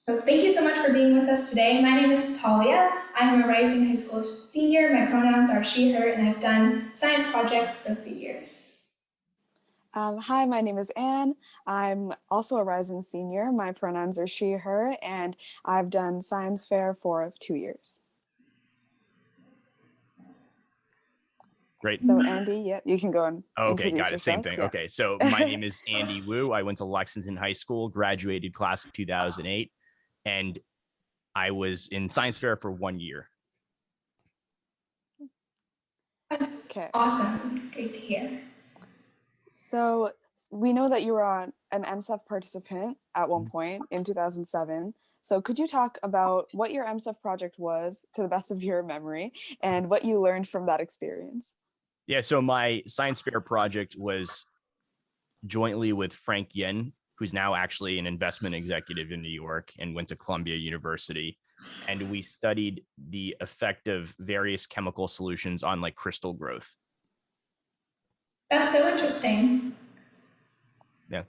So thank you so much for being with us today. My name is Talia. I am a rising high school senior. My pronouns are she, her, and I've done science projects for 3 years. Hi, my name is Anne. I'm also a rising senior. My pronouns are she, her, and I've done science fair for 2 years. Great. So Andy, yep, you can go and Oh, okay, introduce got it. Same yourself. thing. Yeah. Okay, so my name is Andy Wu. I went to Lexington High School, graduated class of 2008, and I was in science fair for 1 year. That's Okay. awesome. Great to hear. So we know that you were on an MSEF participant at one point in 2007. So could you talk about what your MSEF project was to the best of your memory and what you learned from that experience? Yeah, so my science fair project was jointly with Frank Yen, who's now actually an investment executive in New York and went to Columbia University. And we studied the effect of various chemical solutions on like crystal growth. That's so interesting. Yeah.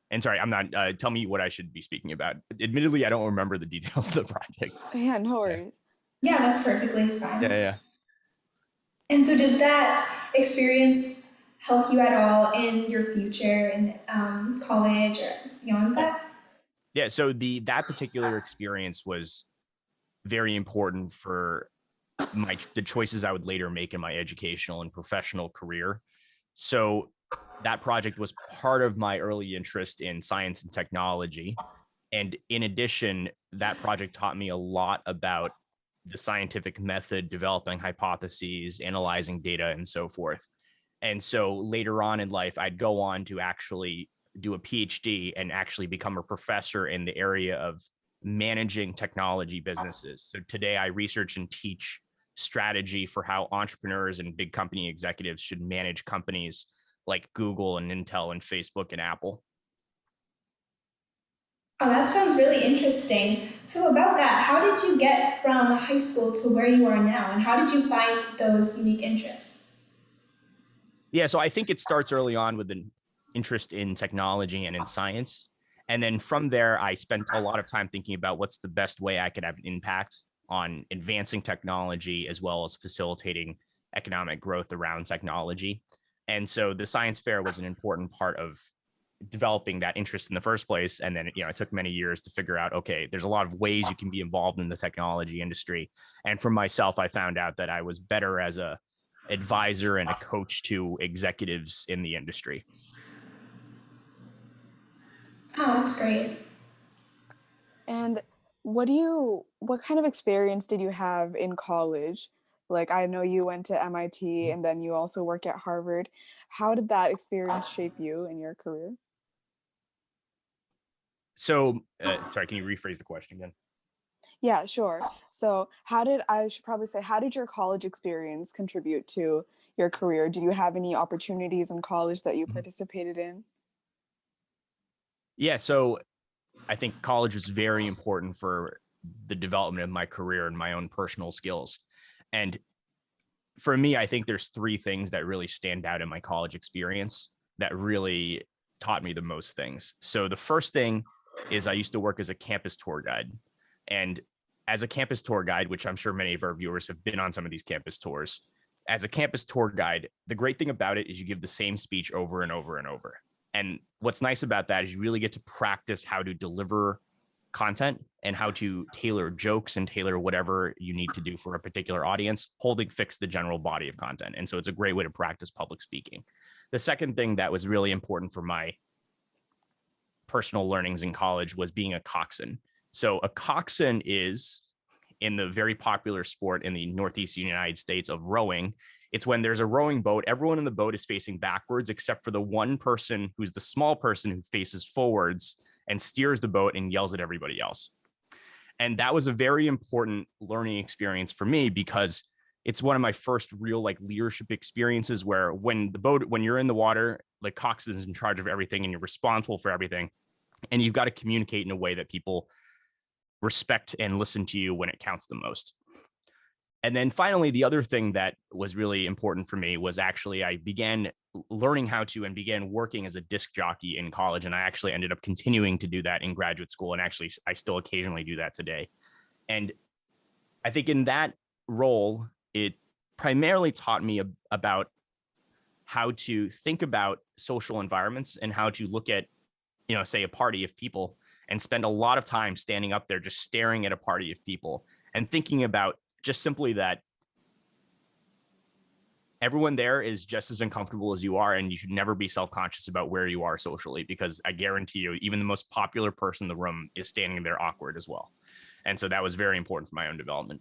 And sorry, I'm not, tell me what I should be speaking about. Admittedly, I don't remember the details of the project. Yeah, no Yeah. worries. Yeah, that's perfectly Yeah. fine. Yeah. And so, did that experience help you at all in your future in college or beyond Yeah. that? Yeah. So that particular experience was very important for the choices I would later make in my educational and professional career. So that project was part of my early interest in science and technology. And in addition, that project taught me a lot about the scientific method, developing hypotheses, analyzing data, and so forth. And so later on in life, I'd go on to actually do a PhD and actually become a professor in the area of managing technology businesses. So today I research and teach strategy for how entrepreneurs and big company executives should manage companies like Google and Intel and Facebook and Apple. Oh, that sounds really interesting. So, about that, how did you get from high school to where you are now, and how did you find those unique interests? Yeah, so I think it starts early on with an interest in technology and in science. And then from there, I spent a lot of time thinking about what's the best way I could have an impact on advancing technology as well as facilitating economic growth around technology. And so the science fair was an important part of developing that interest in the first place. And then, it took many years to figure out, okay, there's a lot of ways you can be involved in the technology industry. And for myself, I found out that I was better as a advisor and a coach to executives in the industry. Oh, that's great. And what kind of experience did you have in college? Like, I know you went to MIT and then you also work at Harvard. How did that experience shape you in your career? So, sorry, can you rephrase the question again? Yeah, sure. So, I should probably say, how did your college experience contribute to your career? Did you have any opportunities in college that you Mhm. participated in? Yeah, so I think college was very important for the development of my career and my own personal skills. And for me, I think there's three things that really stand out in my college experience that really taught me the most things. So the first thing is I used to work as a campus tour guide. And as a campus tour guide, which I'm sure many of our viewers have been on some of these campus tours, as a campus tour guide, the great thing about it is you give the same speech over and over and over. And what's nice about that is you really get to practice how to deliver content and how to tailor jokes and tailor whatever you need to do for a particular audience, holding fixed the general body of content. And so it's a great way to practice public speaking. The second thing that was really important for my personal learnings in college was being a coxswain. So a coxswain is in the very popular sport in the Northeast United States of rowing. It's when there's a rowing boat, everyone in the boat is facing backwards, except for the one person who's the small person who faces forwards and steers the boat and yells at everybody else. And that was a very important learning experience for me because it's one of my first real like leadership experiences where when you're in the water, like coxswain is in charge of everything and you're responsible for everything. And you've got to communicate in a way that people respect and listen to you when it counts the most. And then finally, the other thing that was really important for me was actually I began learning how to and began working as a disc jockey in college. And I actually ended up continuing to do that in graduate school. And actually, I still occasionally do that today. And I think in that role, it primarily taught me about how to think about social environments and how to look at, say a party of people and spend a lot of time standing up there, just staring at a party of people and thinking about just simply that everyone there is just as uncomfortable as you are, and you should never be self-conscious about where you are socially, because I guarantee you, even the most popular person in the room is standing there awkward as well. And so that was very important for my own development.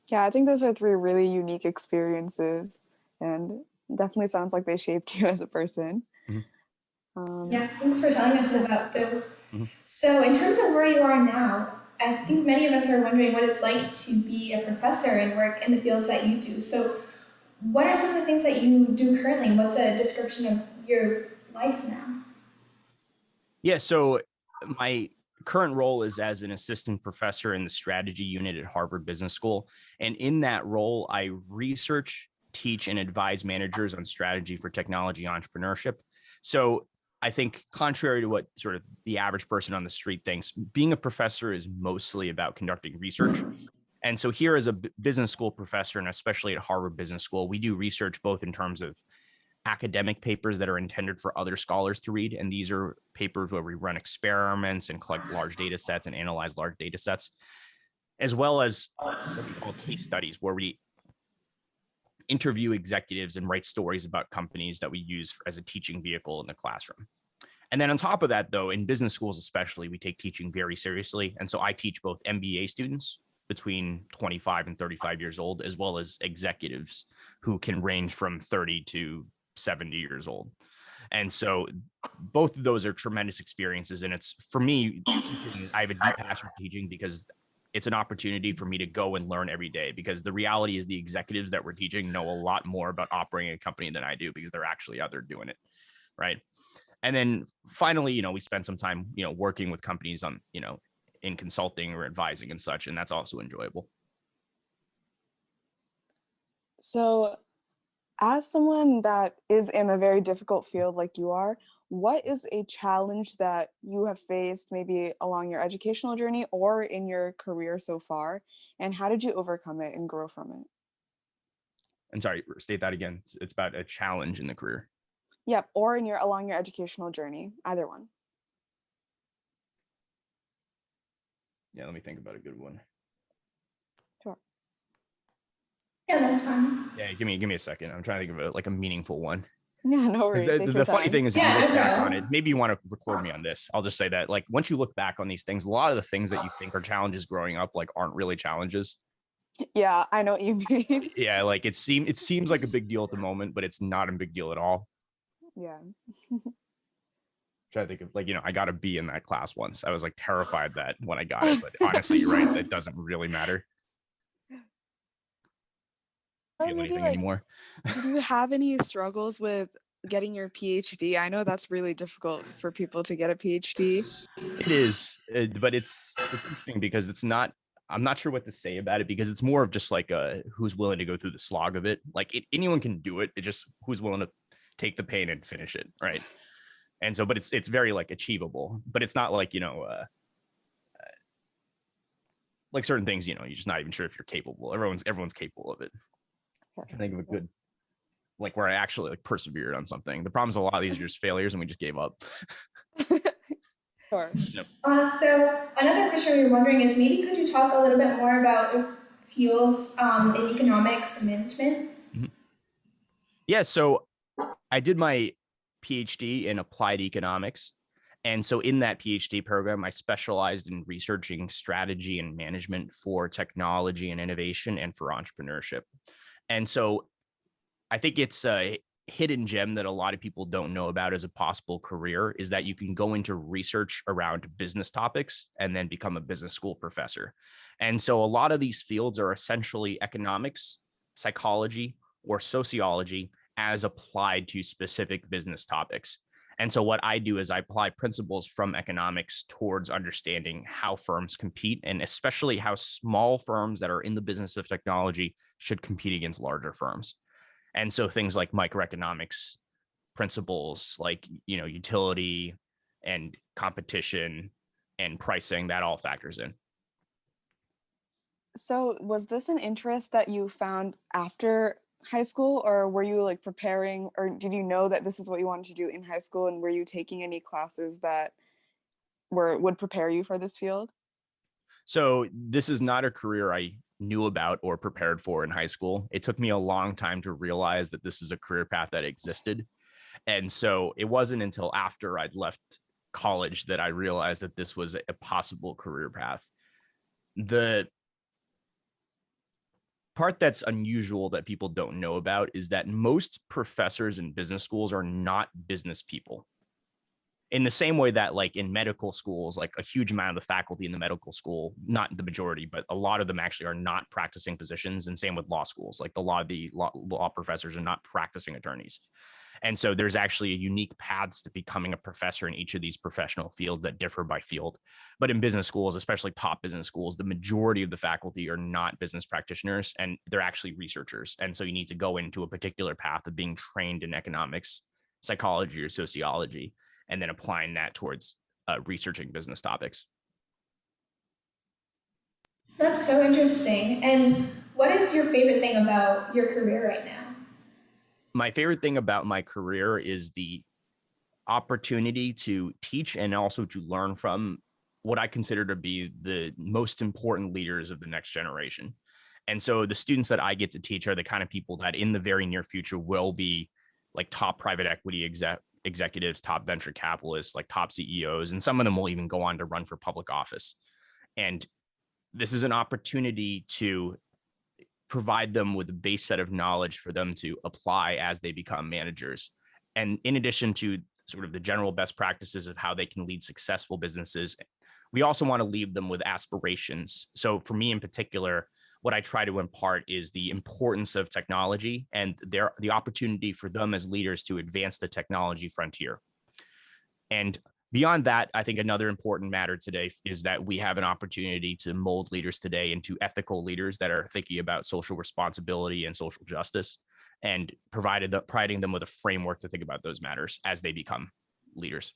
Yeah, I think those are three really unique experiences, and definitely sounds like they shaped you as a person. Yeah, thanks for telling us about those. Mhm. So, in terms of where you are now, I think many of us are wondering what it's like to be a professor and work in the fields that you do. So, what are some of the things that you do currently? What's a description of your life now? Yeah, so my current role is as an assistant professor in the strategy unit at Harvard Business School. And in that role, I research, teach, and advise managers on strategy for technology entrepreneurship. So I think, contrary to what sort of the average person on the street thinks, being a professor is mostly about conducting research. And so here as a business school professor, and especially at Harvard Business School, we do research both in terms of academic papers that are intended for other scholars to read. And these are papers where we run experiments and collect large data sets and analyze large data sets, as well as what we call case studies, where we interview executives and write stories about companies that we use as a teaching vehicle in the classroom. And then on top of that, though, in business schools especially, we take teaching very seriously. And so I teach both MBA students between 25 and 35 years old, as well as executives who can range from 30 to 70 years old. And so both of those are tremendous experiences. And it's, for me, I have a deep passion for teaching because it's an opportunity for me to go and learn every day, because the reality is the executives that we're teaching know a lot more about operating a company than I do, because they're actually out there doing it. Right. And then finally, we spend some time, working with companies on, in consulting or advising and such. And that's also enjoyable. So, as someone that is in a very difficult field like you are, what is a challenge that you have faced maybe along your educational journey or in your career so far? And how did you overcome it and grow from it? I'm sorry, state that again. It's about a challenge in the career. Yep, or in your along your educational journey, either one. Yeah, let me think about a good one. Sure. Yeah, that's fine. Yeah, give me a second. I'm trying to think of a meaningful one. Yeah, no worries. The funny thing is, if Yeah, you look no back on problem. it, maybe you want to record me on this. I'll just say that, like, once you look back on these things, a lot of the things that you think are challenges growing up, like, aren't really challenges. Yeah, I know what you mean. Yeah, like it seems like a big deal at the moment, but it's not a big deal at all. Yeah. Try to think of, like, I got a B in that class once. I was like terrified that when I got it, but honestly, you're right. That doesn't really matter. Or Feel maybe anything like, anymore. did you have any struggles with getting your PhD? I know that's really difficult for people to get a PhD. It is, but it's interesting because I'm not sure what to say about it, because it's more of just like who's willing to go through the slog of it. Like anyone can do it. It's just who's willing to take the pain and finish it, right? And so, but it's very like achievable, but it's not like like certain things, you're just not even sure if you're capable. Everyone's capable of it. I'm trying to think of a good, like, where I actually like persevered on something. The problem is a lot of these are just failures and we just gave up. Sure. Yep. So, another question we were wondering is maybe could you talk a little bit more about your fields in economics and management? Mhm. Yeah, so I did my PhD in applied economics. And so in that PhD program, I specialized in researching strategy and management for technology and innovation and for entrepreneurship. And so I think it's a hidden gem that a lot of people don't know about as a possible career, is that you can go into research around business topics and then become a business school professor. And so a lot of these fields are essentially economics, psychology, or sociology as applied to specific business topics. And so what I do is I apply principles from economics towards understanding how firms compete, and especially how small firms that are in the business of technology should compete against larger firms. And so things like microeconomics principles, like, utility and competition and pricing, that all factors in. So was this an interest that you found after high school, or were you like preparing, or did you know that this is what you wanted to do in high school, and were you taking any classes that would prepare you for this field? So this is not a career I knew about or prepared for in high school. It took me a long time to realize that this is a career path that existed. And so it wasn't until after I'd left college that I realized that this was a possible career path. The part that's unusual that people don't know about is that most professors in business schools are not business people. In the same way that, like, in medical schools, like a huge amount of the faculty in the medical school, not the majority, but a lot of them actually are not practicing physicians. And same with law schools, like a lot of the law professors are not practicing attorneys. And so there's actually a unique paths to becoming a professor in each of these professional fields that differ by field. But in business schools, especially top business schools, the majority of the faculty are not business practitioners, and they're actually researchers. And so you need to go into a particular path of being trained in economics, psychology, or sociology, and then applying that towards researching business topics. That's so interesting. And what is your favorite thing about your career right now? My favorite thing about my career is the opportunity to teach and also to learn from what I consider to be the most important leaders of the next generation. And so the students that I get to teach are the kind of people that in the very near future will be like top private equity executives, top venture capitalists, like top CEOs, and some of them will even go on to run for public office. And this is an opportunity to provide them with a base set of knowledge for them to apply as they become managers. And in addition to sort of the general best practices of how they can lead successful businesses, we also want to leave them with aspirations. So for me in particular, what I try to impart is the importance of technology and the opportunity for them as leaders to advance the technology frontier. And beyond that, I think another important matter today is that we have an opportunity to mold leaders today into ethical leaders that are thinking about social responsibility and social justice, and providing them with a framework to think about those matters as they become leaders.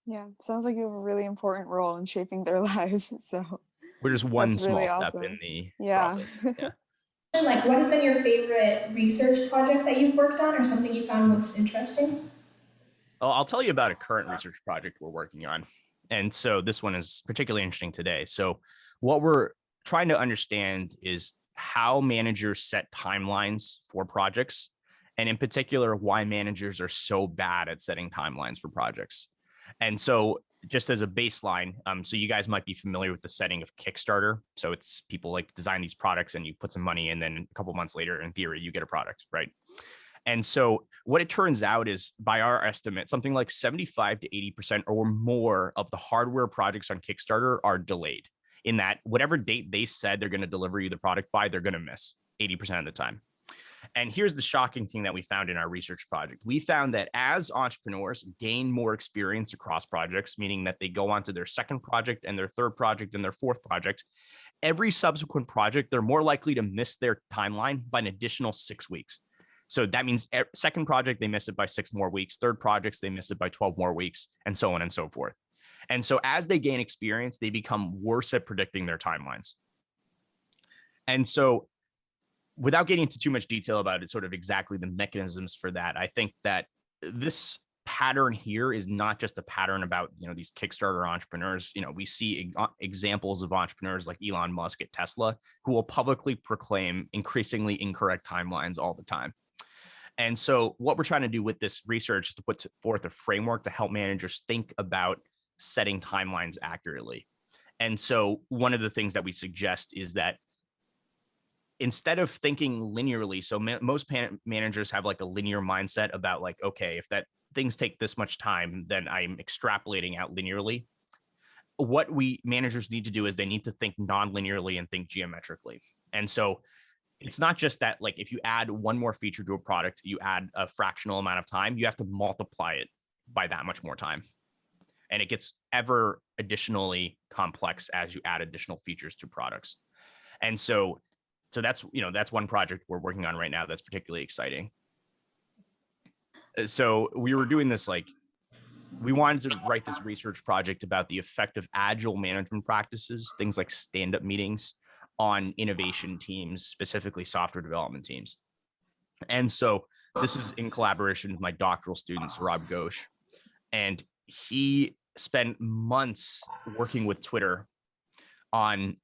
Yeah, sounds like you have a really important role in shaping their lives. So We're just one that's really small step in awesome. the Yeah. process. Yeah. Like, what has been your favorite research project that you've worked on, or something you found most interesting? I'll tell you about a current research project we're working on. And so this one is particularly interesting today. So what we're trying to understand is how managers set timelines for projects, and in particular, why managers are so bad at setting timelines for projects. And so just as a baseline, so you guys might be familiar with the setting of Kickstarter. So it's people like design these products and you put some money and then a couple months later, in theory, you get a product, right? And so what it turns out is, by our estimate, something like 75 to 80% or more of the hardware projects on Kickstarter are delayed, in that whatever date they said they're going to deliver you the product by, they're going to miss 80% of the time. And here's the shocking thing that we found in our research project. We found that as entrepreneurs gain more experience across projects, meaning that they go on to their second project and their third project and their fourth project, every subsequent project, they're more likely to miss their timeline by an additional 6 weeks. So that means second project, they miss it by 6 more weeks. Third projects, they miss it by 12 more weeks, and so on and so forth. And so as they gain experience, they become worse at predicting their timelines. And so without getting into too much detail about it, sort of exactly the mechanisms for that, I think that this pattern here is not just a pattern about, these Kickstarter entrepreneurs. We see examples of entrepreneurs like Elon Musk at Tesla, who will publicly proclaim increasingly incorrect timelines all the time. And so what we're trying to do with this research is to put forth a framework to help managers think about setting timelines accurately. And so one of the things that we suggest is that instead of thinking linearly, so most managers have like a linear mindset about like, okay, if that things take this much time, then I'm extrapolating out linearly. What we managers need to do is they need to think non-linearly and think geometrically. And so it's not just that, like, if you add one more feature to a product, you add a fractional amount of time, you have to multiply it by that much more time. And it gets ever additionally complex as you add additional features to products. And so that's, that's one project we're working on right now that's particularly exciting. So we were doing this, like, we wanted to write this research project about the effect of agile management practices, things like stand-up meetings, on innovation teams, specifically software development teams. And so this is in collaboration with my doctoral student, Saurabh Ghosh. And he spent months working with Twitter on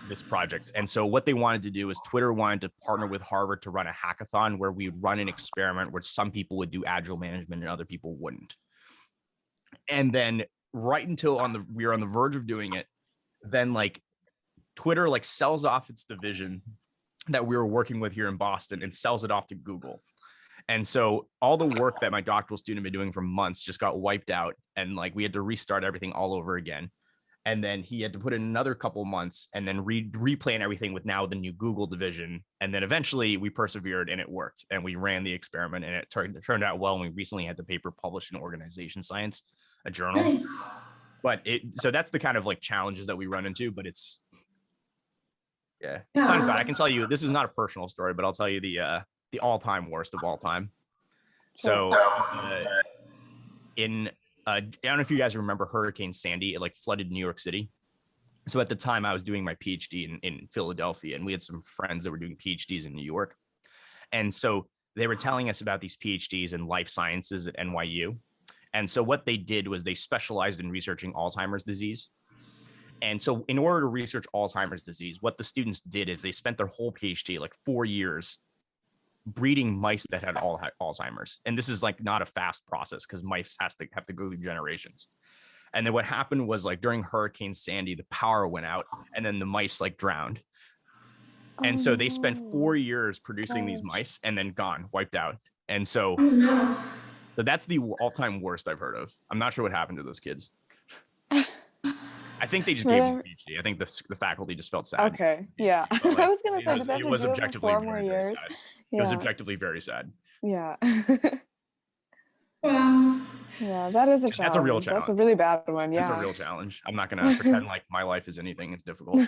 this project. And so what they wanted to do is Twitter wanted to partner with Harvard to run a hackathon where we would run an experiment where some people would do agile management and other people wouldn't. And then right until we were on the verge of doing it, then like Twitter like sells off its division that we were working with here in Boston and sells it off to Google. And so all the work that my doctoral student had been doing for months just got wiped out, and like we had to restart everything all over again. And then he had to put in another couple months and then replan everything with now the new Google division. And then eventually we persevered and it worked, and we ran the experiment and it turned out well. And we recently had the paper published in Organization Science, a journal. Nice. But so that's the kind of like challenges that we run into, but it sounds bad. I can tell you, this is not a personal story, but I'll tell you the all-time worst of all time. So I don't know if you guys remember Hurricane Sandy. It like flooded New York City. So at the time I was doing my PhD in Philadelphia, and we had some friends that were doing PhDs in New York. And so they were telling us about these PhDs in life sciences at NYU. And so what they did was they specialized in researching Alzheimer's disease. And so in order to research Alzheimer's disease, what the students did is they spent their whole PhD, like 4 years, breeding mice that had Alzheimer's. And this is like not a fast process because mice have to go through generations. And then what happened was, like, during Hurricane Sandy, the power went out and then the mice like drowned. And so they spent 4 years producing these mice and then wiped out. And so that's the all-time worst I've heard of. I'm not sure what happened to those kids. I think they just gave them a PhD. I think the faculty just felt sad. Okay, yeah. Like, I was gonna say, did they have it was to do it for objectively 4 more very, very years? sad. Yeah. It was objectively very sad. Yeah. Wow. Yeah, that is a challenge. That's a real challenge. That's a really bad one. Yeah. It's a real challenge. I'm not gonna pretend like my life is anything. It's difficult.